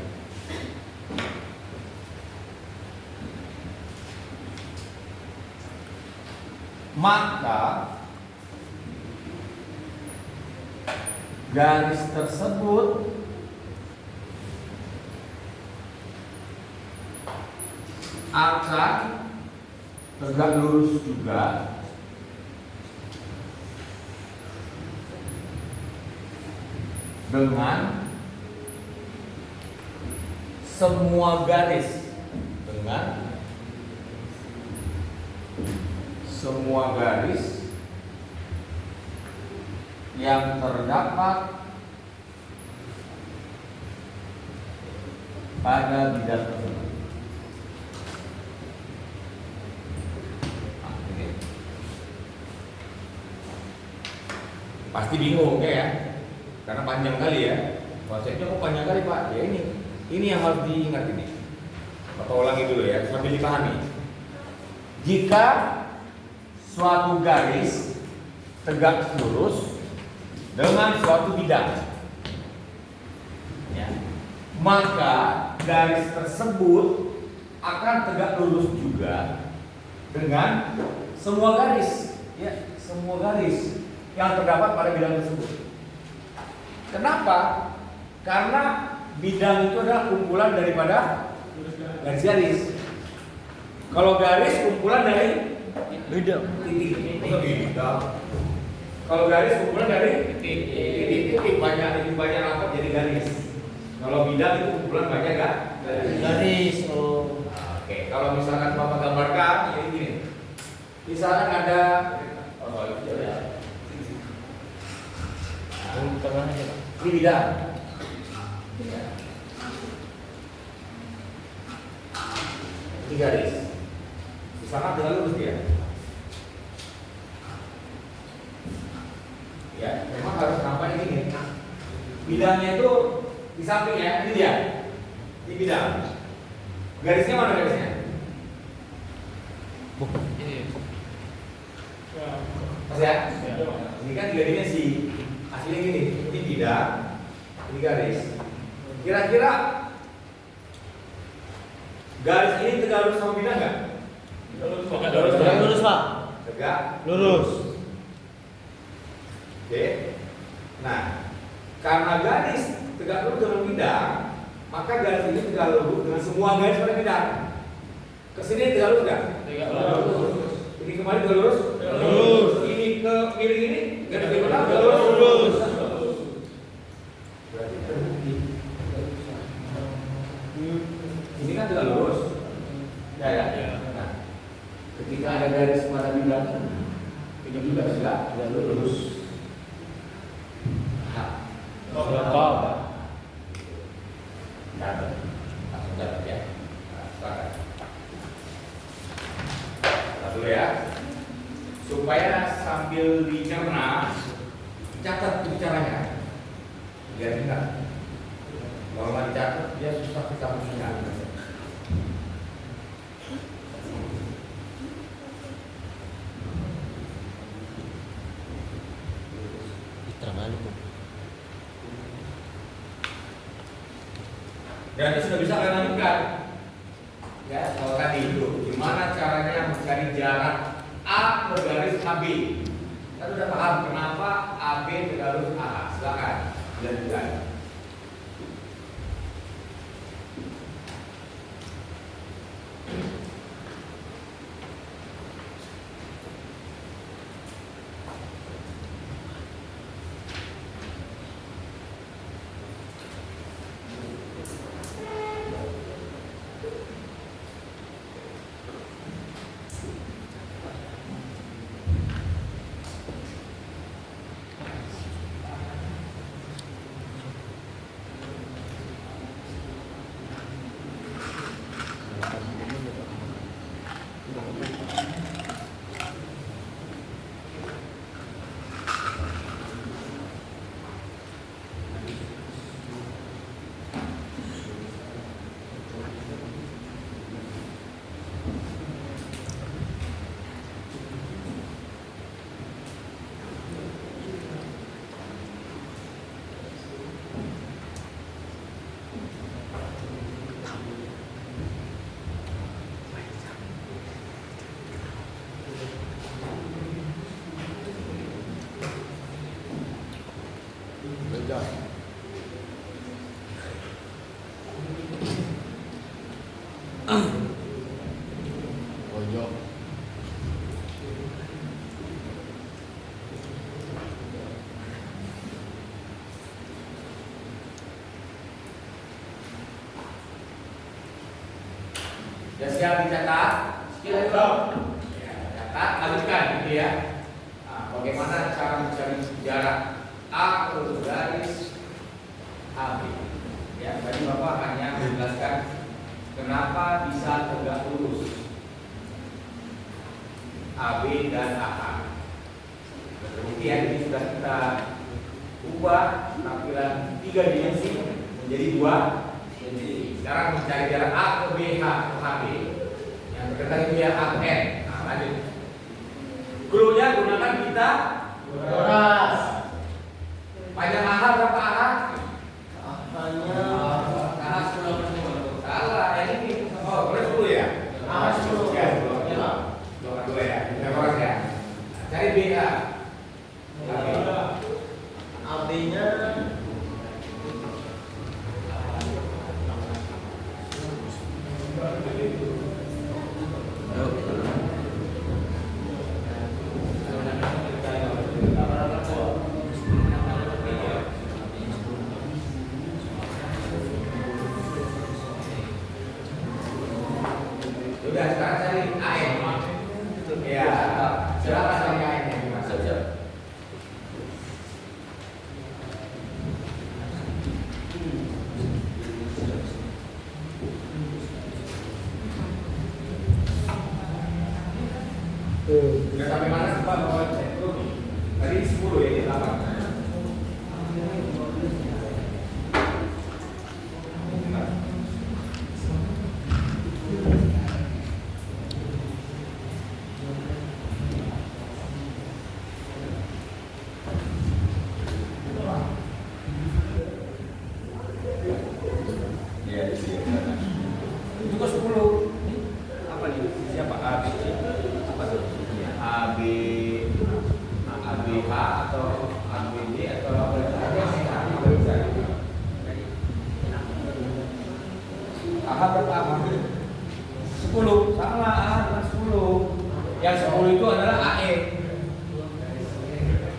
Maka garis tersebut akan tegak lurus juga dengan semua garis yang terdapat pada bidang tersebut. Pasti bingung ya, karena panjang kali ya. Konsepnya kok panjang kali Pak? Ya ini yang harus diingat ini. Bapak ulangi dulu ya, sambil dipahami. Jika suatu garis tegak lurus dengan suatu bidang, ya, maka garis tersebut akan tegak lurus juga dengan semua garis, ya, semua garis yang terdapat pada bidang tersebut. Kenapa? Karena bidang itu adalah kumpulan daripada garis-garis. Kalau garis kumpulan dari Bidang. titik. Kalau garis kumpulan dari titik banyak rapat jadi garis. Kalau bidang itu kumpulan banyak kan? Garis. Oh. Oke, kalau misalkan Bapak gambarkan ini gini. Misalkan ada Tengah aja, Pak. ini bidang. Ini garis. Sangat dengan lurus dia. Ya, memang harus nampaknya gini. Bidangnya itu di samping ya, ini dia. Ini bidang. Garisnya mana garisnya? Mas ya? Ini kan tiga dimensi. Aslinya gini, ini bidang, ini garis. Kira-kira garis ini tegak lurus sama bidang nggak? Lurus, Pak. Tegak Lurus. Oke. Nah, karena garis tegak lurus dengan bidang, maka garis ini tegak lurus dengan semua garis pada bidang. Kesini tegak lurus nggak? Tegak lurus. Ini kembali tegak lurus? Lurus. Ini ke miring ini garis di mana? Tegak lurus? Lurus. Berarti terbukti. Ini kan tegak lurus. Ya. Nah, ketika ada garis pada bidang, ini juga tegak lurus. Berapa? Catat, langsung catat ya. Nah, silakan. Lalu ya, supaya sambil dicerna, catat bicaranya. Biar ingat. Kalau nggak dicatat, dia susah kita mengingat. Dan sudah bisa kalian lanjutkan. Ya, kalau tadi itu gimana caranya mencari jarak A ke garis AB. Kan udah paham kenapa AB tegak lurus AH. Silakan dilanjutkan. Pojok. Sudah siap dicatat? Siap. Ya, catat, lanjutkan gitu ya. Nah, bagaimana cara mencari jarak A ke garis AB? Ya, tadi Bapak hanya menjelaskan kenapa bisa tegak lurus AB dan AH. Terbukti ya, ini sudah kita ubah tampilan 3 dimensi menjadi 2 dimensi. Sekarang mencari jarak A ke BH ke HB. Yang berkaitan itu ya A ke N. Nah, lanjut. Clue-nya gunakan kita Boras. panjang AH berapa AH? AH 10 Salah, yang ini. Oh, boleh 10 ya? AH 10. Ya, 2 ya. Kita boros ya. Nah, cari BH. AB-nya Udah, sekarang cari AN. Ya, silakan cari AN-nya gimana? Siap. Udah sampai mana Pak? Bapak cek dulu. Tadi 10 ya, ini 8. Iya, di sini. Itu kok 10. Apa nih? Siapa? A, B, C. Apa tuh? A, B, ABH atau ABD atau apa? AH berapa AH? 10. Salah, AH bukan 10. Yang 10 itu adalah AE.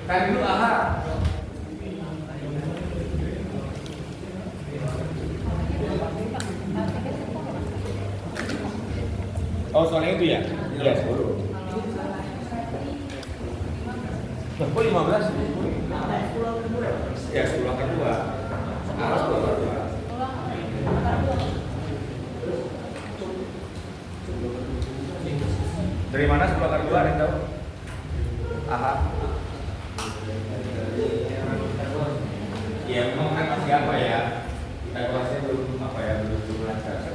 Kan dulu AH. Oh, soalnya itu ya? Iya, 10. Loh, kok 15? Ya, 10 akan 2. Harus 2 akan 2. Dari mana 10 akan 2? Ada yang tahu? Aha. Ya, memang kan masih apa ya? Kita kelasnya belum apa ya? Belum lancar.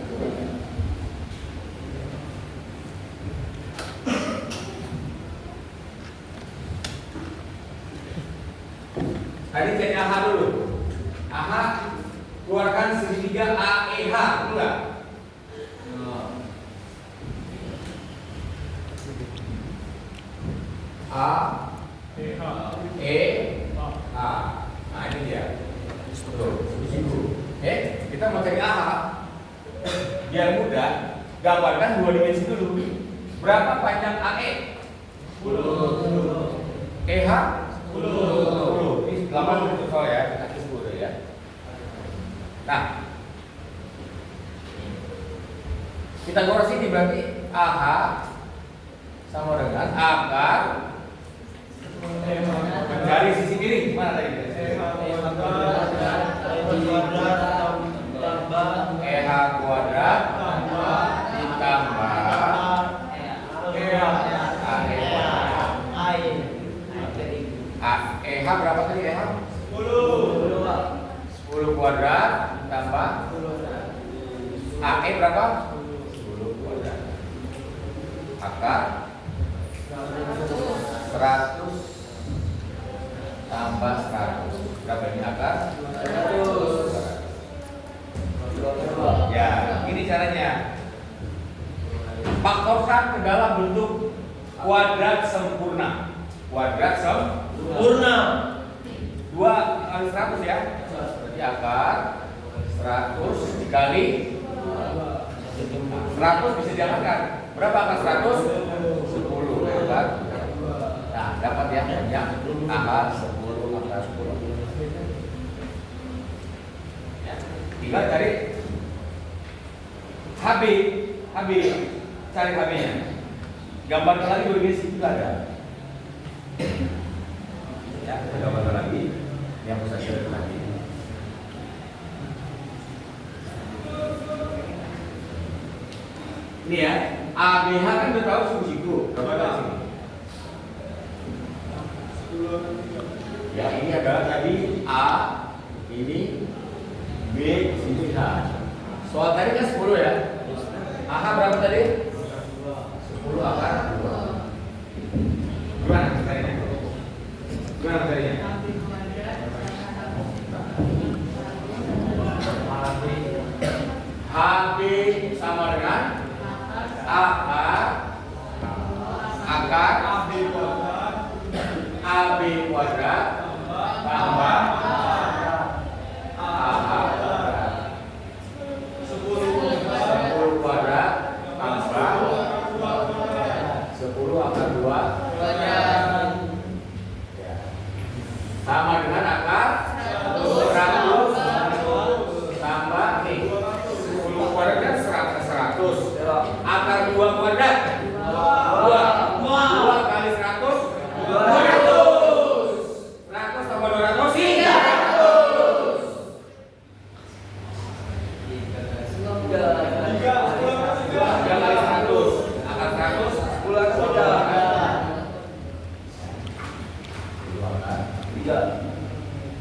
Tadi cek AH dulu. AH keluarkan segitiga AEH, enggak? A EH. E A. Nah ini dia. Tuh, di situ. Kita mau cari AH. Biar mudah, gambarkan dua dimensi dulu. Berapa panjang AE? 10. EH? 10. Ini 8 untuk soal ya, kasih 10 ya. Nah, kita goras ini berarti AH sama dengan akar mencari sisi miring. Mana tadi? EH kuadrat ditambah EH berapa tadi EH? 10 kuadrat ditambah AE berapa? 10 kuadrat. Akar 100 tambah 100. Berapa ini akar? 100. Ya, ini caranya. Faktorkan ke dalam bentuk kuadrat sempurna. Kuadrat sempurna. 2 kali 100 ya. Berarti akar 100 dikali 100 bisa diangkat. Berapa akar 100? 10 akar. Nah, dapat ya banyak akar 10 akar 10. Ya. Tinggal cari HB. Cari HB-nya. Gambarkan lagi dua dimensi itu ada. Ya, kita gambarkan lagi yang bisa kita lagi. Ini ya, ABH kan udah tahu suhu situ. Gambarkan sini. Ya, ini adalah tadi A, ini B, sini H. Soal tadi kan 10 ya. AH berapa tadi? 10 akar 2. Gimana caranya? HB sama dengan akar AB kuadrat tambah AH kuadrat 10 kuadrat tambah 10 akar 2 kuadrat sama dengan akar 100 tambah nih 10 kuadrat kan 100 akar 2 kuadrat 2 kali 100 200 100 tambah 200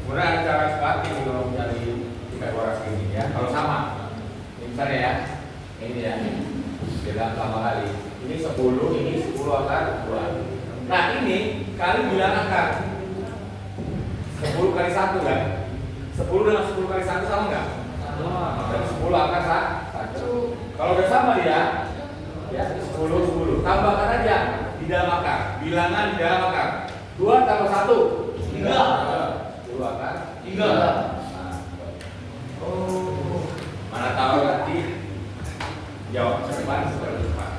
Kemudian ada cara seperti ini kalau mencari Pythagoras ini ya. Kalau sama, ini misalnya ya, ini ya, beda lama kali. Ini 10, ini 10 akar 2. Nah ini kali bilang akar 10 kali 1 kan? 10 dengan 10 kali 1 sama nggak? Dan 10 akar 1. Kalau udah sama dia, ya 10 tambahkan aja di dalam akar, bilangan di dalam akar. 2 tambah 1 3 akar 3. Oh, mana tahu nanti jawab cepat seperti cepat.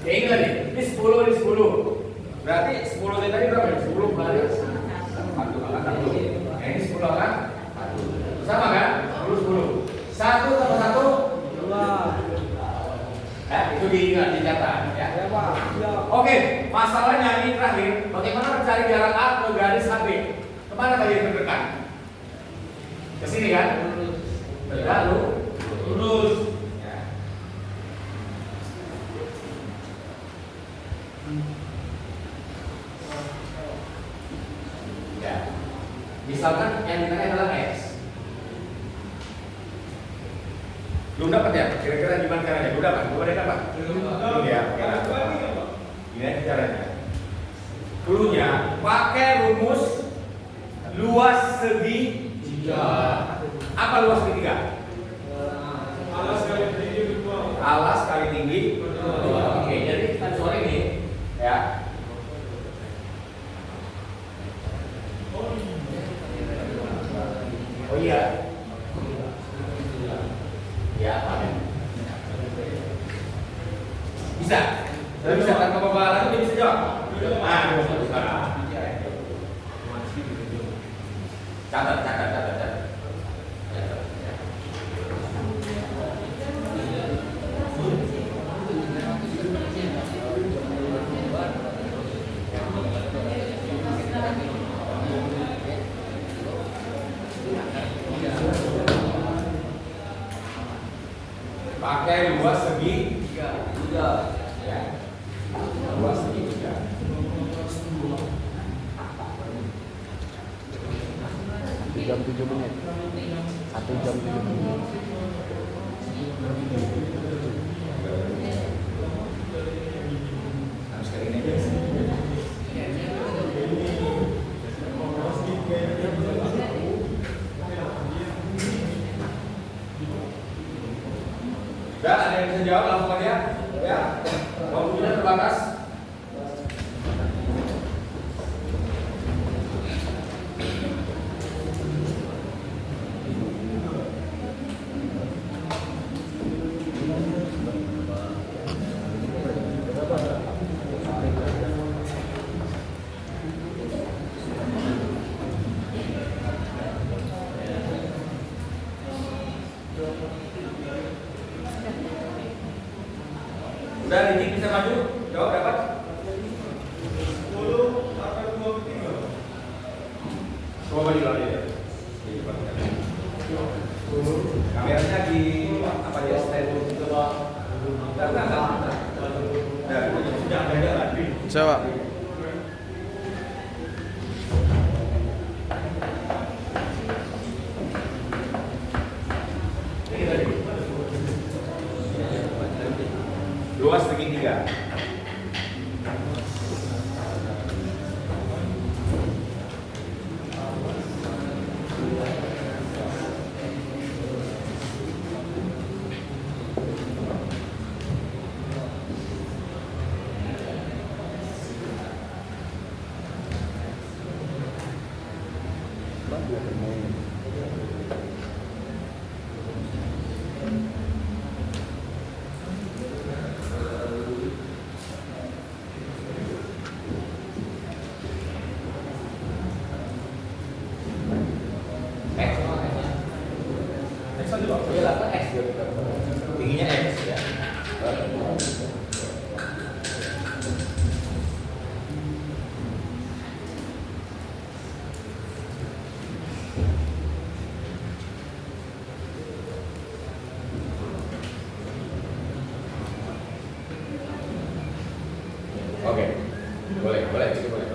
Ya ini tadi, ini 10 ini 10. Berarti 10 tadi berapa? 10 kali 1 akar 1. Ya ini 10 akar 1. Sama kan? 10 1 tambah 1 2. Itu diingat, dicatat ya. Oke, masalahnya ini terakhir, bagaimana mencari jarak A ke garis HB? Kemana tadi yang terdekat? Ke sini kan? Lalu lurus. Ya. Misalkan yang ditanya adalah X. Belum dapat ya? Kira-kira gimana caranya? Belum dapat? Belum ada dapat? Belum ya? Ini aja caranya. Dulunya pakai rumus luas segitiga. Apa luas segitiga? Alas kali tinggi berdua. Alas kali tinggi. Oke, jadi Bisa. Sudah bisa tanpa bawa alat dia bisa jawab. Nah, catat. Pakai luas segi 3. Ya. Luas segi 3. Jam 7 menit. 1 jam 7 menit. Harus kayak gini aja. Udah, ada yang bisa jawab langsung aja. Ya. Waktunya terbatas. Udah, ini bisa maju. Jawab dapat. 10 akan 23. Coba maju lagi ya. Kameranya di apa ya? Stand itu loh. Enggak. Sudah ada lagi. Coba. Ini tadi. Luas segi 3. X aja Pak. Iya lah, X gitu. Tingginya X ya. Oke. Boleh, itu boleh.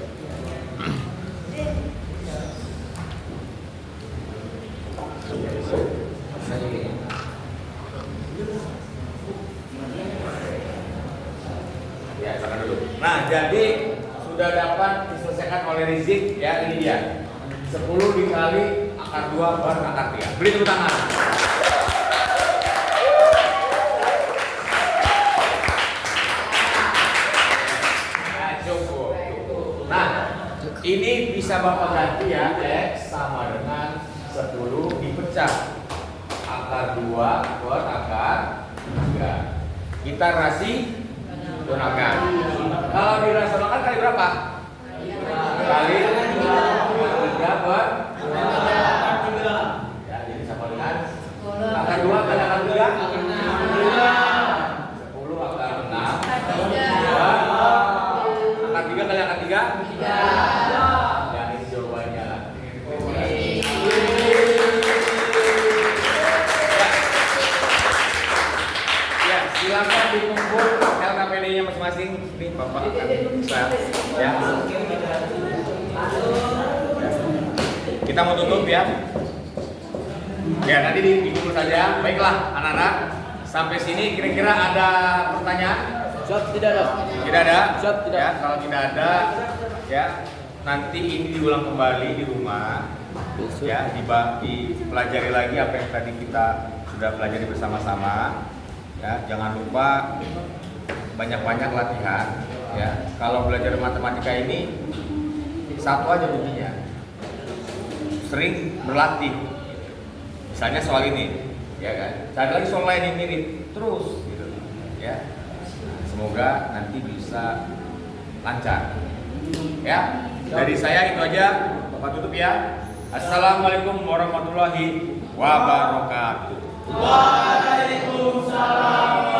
Ya, silakan dulu. Nah, jadi sudah dapat diselesaikan oleh Rizik ya, ini dia. 10 dikali akar 2 per akar 3. Beri tepuk tangan. Nah, cukup. Nah, ini bisa Bapak ganti ya, X sama dengan 10 dipecah akar 2 per akar 3. Kita gunakan. Kalau dirasionalkan kali berapa? Kali 3 per ya, jadi sama dengan akar 2 kali akar 3 10 akar 6 akar 3 kali akar 3 ya, ini jawabannya. Ya, silakan dikumpul LKPD-nya masing-masing. Nih Bapak ya. Kita mau tutup ya. Ya, nanti dikumpul saja. Baiklah, anak-anak. Sampai sini kira-kira ada pertanyaan? Siap, tidak ada. Tidak ada? Siap, tidak. Ya, kalau tidak ada ya, nanti ini diulang kembali di rumah. Besok. Ya, dipelajari lagi apa yang tadi kita sudah pelajari bersama-sama. Ya, jangan lupa banyak-banyak latihan. Ya, kalau belajar matematika ini satu aja kuncinya, sering berlatih. Misalnya soal ini, ya kan? Cari lagi soal lain yang mirip, terus, gitu. Ya, Semoga nanti bisa lancar. Ya, dari saya itu aja. Bapak tutup ya. Assalamualaikum warahmatullahi wabarakatuh. Waalaikumsalam.